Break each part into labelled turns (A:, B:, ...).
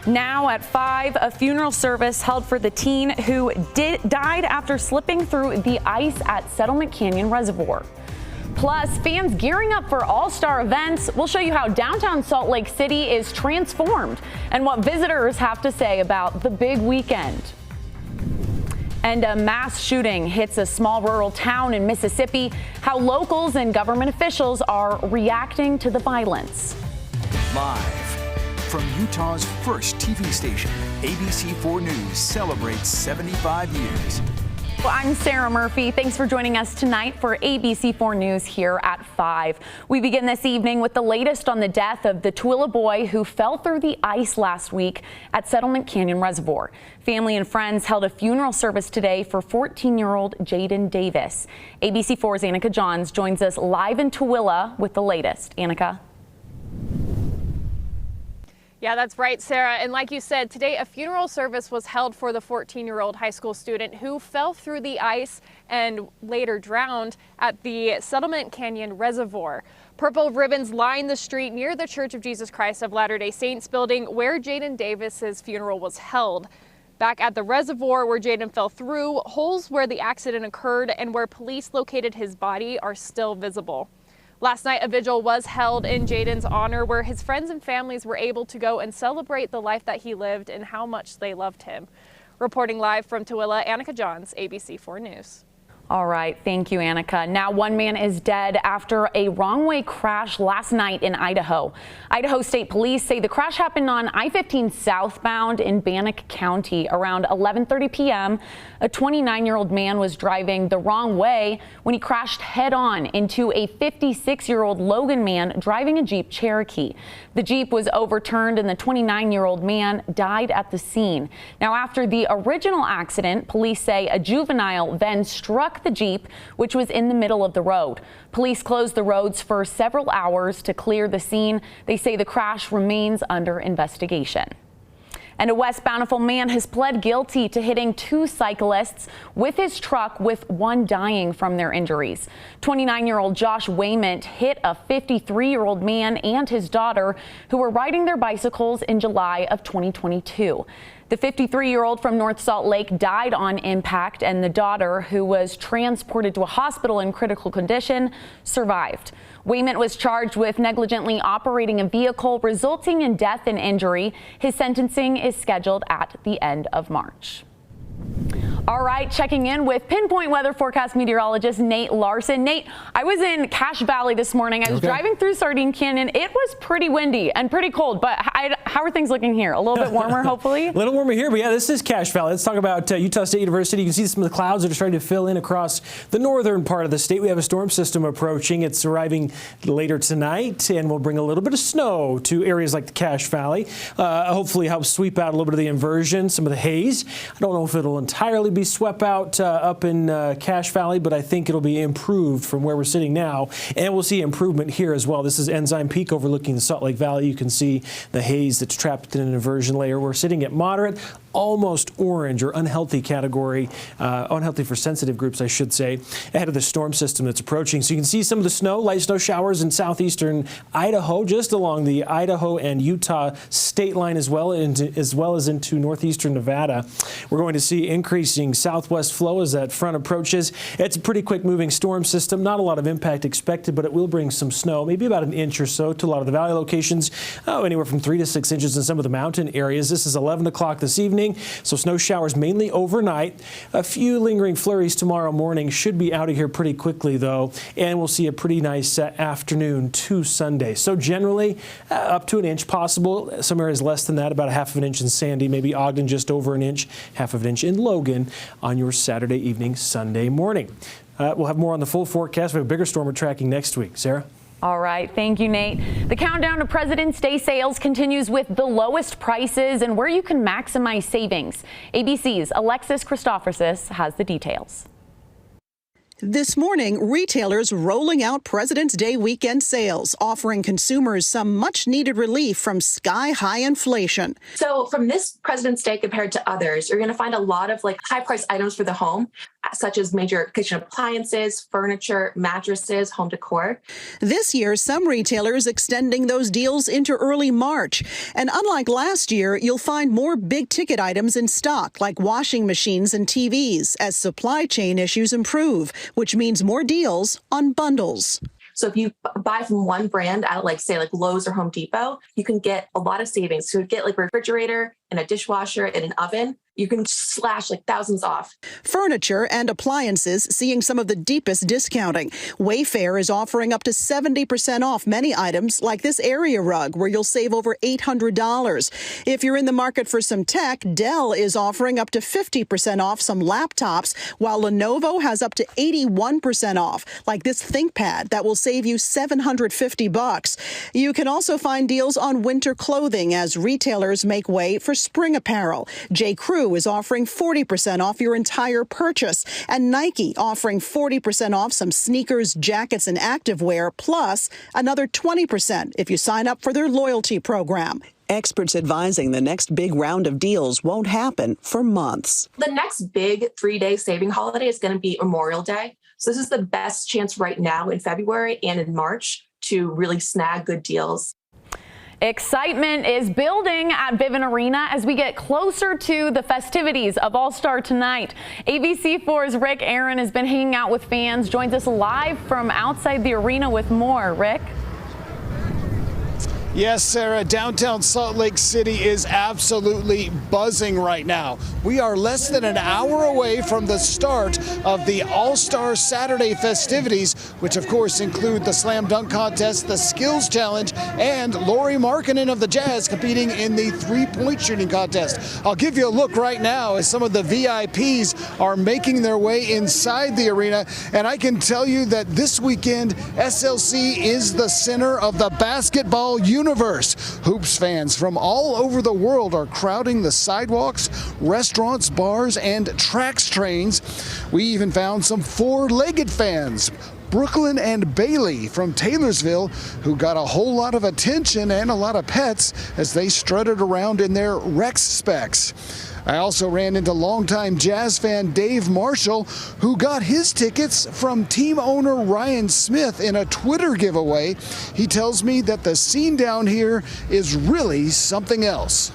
A: Now at 5, a funeral service held for the teen who died after slipping through the ice at Settlement Canyon Reservoir. Plus, fans gearing up for all-star events. We'll show you how downtown Salt Lake City is transformed and what visitors have to say about the big weekend. And a mass shooting hits a small rural town in Mississippi. How locals and government officials are reacting to the violence.
B: Live from Utah's first TV station, ABC4 News celebrates 75 years.
A: Well, I'm Sarah Murphy. Thanks for joining us tonight for ABC4 News here at 5. We begin this evening with the latest on the death of the Tooele boy who fell through the ice last week at Settlement Canyon Reservoir. Family and friends held a funeral service today for 14-year-old Jaden Davis. ABC4's Annika Johns joins us live in Tooele with the latest. Annika.
C: Yeah, that's right, Sarah. And like you said, today a funeral service was held for the 14-year-old high school student who fell through the ice and later drowned at the Settlement Canyon Reservoir. Purple ribbons line the street near the Church of Jesus Christ of Latter-day Saints building where Jaden Davis's funeral was held. Back at the reservoir where Jaden fell through, holes where the accident occurred and where police located his body are still visible. Last night, a vigil was held in Jaden's honor where his friends and families were able to go and celebrate the life that he lived and how much they loved him. Reporting live from Tooele, Annika Johns, ABC4 News.
A: All right. Thank you, Annika. Now, one man is dead after a wrong-way crash last night in Idaho. Idaho State Police say the crash happened on I-15 southbound in Bannock County around 11:30 p.m. A 29-year-old man was driving the wrong way when he crashed head-on into a 56-year-old Logan man driving a Jeep Cherokee. The Jeep was overturned and the 29-year-old man died at the scene. Now, after the original accident, police say a juvenile then struck the Jeep, which was in the middle of the road. Police closed the roads for several hours to clear the scene. They say the crash remains under investigation. And a West Bountiful man has pled guilty to hitting 2 cyclists with his truck, with one dying from their injuries. 29-year-old Josh Wayment hit a 53-year-old man and his daughter who were riding their bicycles in July of 2022. The 53-year-old from North Salt Lake died on impact, and the daughter, who was transported to a hospital in critical condition, survived. Wayment was charged with negligently operating a vehicle, resulting in death and injury. His sentencing is scheduled at the end of March. All right, checking in with Pinpoint weather forecast meteorologist Nate Larson. Nate, I was in Cache Valley this morning. I was driving through Sardine Canyon. It was pretty windy and pretty cold, but how are things looking here? A little bit warmer, hopefully?
D: A little warmer here, but yeah, this is Cache Valley. Let's talk about Utah State University. You can see some of the clouds that are starting to fill in across the northern part of the state. We have a storm system approaching. It's arriving later tonight and will bring a little bit of snow to areas like the Cache Valley. Hopefully help sweep out a little bit of the inversion, some of the haze. I don't know if it'll entirely be swept out up in Cache Valley, but I think it'll be improved from where we're sitting now, and we'll see improvement here as well. This is Enzyme Peak overlooking the Salt Lake Valley. You can see the haze that's trapped in an inversion layer. We're sitting at moderate, almost orange or unhealthy category, unhealthy for sensitive groups, I should say, ahead of the storm system that's approaching. So you can see some of the snow, light snow showers in southeastern Idaho, just along the Idaho and Utah state line, as well as into northeastern Nevada. We're going to see increasing southwest flow as that front approaches. It's a pretty quick moving storm system. Not a lot of impact expected, but it will bring some snow, maybe about an inch or so to a lot of the valley locations, anywhere from 3 to 6 inches in some of the mountain areas. This is 11 o'clock this evening, so snow showers mainly overnight. A few lingering flurries tomorrow morning. Should be out of here pretty quickly, though, and we'll see a pretty nice afternoon to Sunday. So generally, up to an inch possible. Some areas less than that, about a half of an inch in Sandy, maybe Ogden just over an inch, half of an inch in Logan on your Saturday evening, Sunday morning. We'll have more on the full forecast. We have a bigger storm we're tracking next week. Sarah?
A: All right. Thank you, Nate. The countdown to President's Day sales continues with the lowest prices and where you can maximize savings. ABC's Alexis Christophorsis has the details.
E: This morning, retailers rolling out President's Day weekend sales, offering consumers some much-needed relief from sky-high inflation.
F: So from this President's Day compared to others, you're going to find a lot of high-priced items for the home, such as major kitchen appliances, furniture, mattresses, home decor.
E: This year, some retailers extending those deals into early March. And unlike last year, you'll find more big-ticket items in stock, like washing machines and TVs, as supply chain issues improve, which means more deals on bundles.
F: So if you buy from one brand at say Lowe's or Home Depot, you can get a lot of savings. So you get a refrigerator and a dishwasher and an oven. You can slash thousands off.
E: Furniture and appliances seeing some of the deepest discounting. Wayfair is offering up to 70% off many items like this area rug where you'll save over $800. If you're in the market for some tech, Dell is offering up to 50% off some laptops, while Lenovo has up to 81% off, like this ThinkPad that will save you $750. You can also find deals on winter clothing as retailers make way for spring apparel. J.Crew is offering 40% off your entire purchase, and Nike offering 40% off some sneakers, jackets, and activewear, plus another 20% if you sign up for their loyalty program. Experts advising the next big round of deals won't happen for months.
F: The next big 3-day saving holiday is going to be Memorial Day. So this is the best chance right now in February and in March to really snag good deals.
A: Excitement is building at Vivint Arena as we get closer to the festivities of All-Star tonight. ABC4's Rick Aaron has been hanging out with fans, joins us live from outside the arena with more. Rick?
G: Yes, Sarah, downtown Salt Lake City is absolutely buzzing right now. We are less than an hour away from the start of the All-Star Saturday festivities, which of course include the Slam Dunk Contest, the Skills Challenge, and Lauri Markkanen of the Jazz competing in the three-point shooting contest. I'll give you a look right now as some of the VIPs are making their way inside the arena, and I can tell you that this weekend, SLC is the center of the basketball universe. Hoops fans from all over the world are crowding the sidewalks, restaurants, bars, and tracks trains. We even found some four-legged fans, Brooklyn and Bailey from Taylorsville, who got a whole lot of attention and a lot of pets as they strutted around in their Rex specs. I also ran into longtime Jazz fan Dave Marshall, who got his tickets from team owner Ryan Smith in a Twitter giveaway. He tells me that the scene down here is really something else.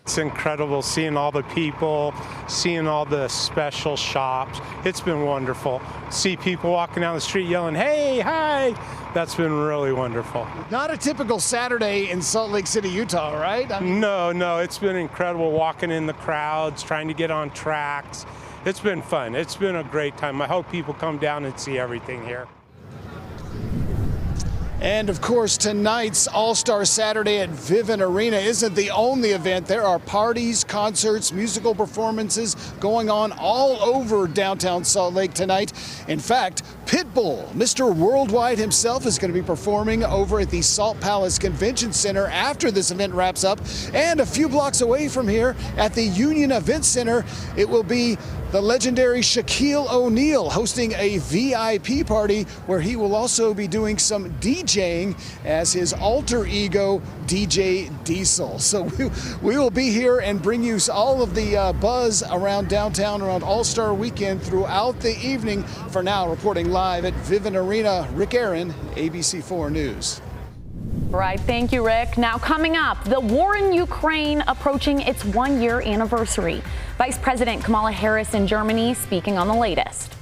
H: It's incredible seeing all the people, seeing all the special shops. It's been wonderful. See people walking down the street yelling, "Hey, hi!" That's been really wonderful.
G: Not a typical Saturday in Salt Lake City, Utah, right?
H: No, it's been incredible walking in the crowds, trying to get on tracks. It's been fun. It's been a great time. I hope people come down and see everything here.
G: And of course, tonight's All-Star Saturday at Vivint Arena isn't the only event. There are parties, concerts, musical performances going on all over downtown Salt Lake tonight. In fact, Pitbull, Mr. Worldwide himself, is going to be performing over at the Salt Palace Convention Center after this event wraps up. And a few blocks away from here at the Union Event Center, it will be the legendary Shaquille O'Neal hosting a VIP party where he will also be doing some DJing as his alter ego, DJ Diesel. So we will be here and bring you all of the buzz around downtown around All-Star Weekend throughout the evening. For now, reporting live at Vivint Arena, Rick Aaron, ABC4 News.
A: Right. Thank you, Rick. Now coming up, the war in Ukraine approaching its 1-year anniversary. Vice President Kamala Harris in Germany speaking on the latest.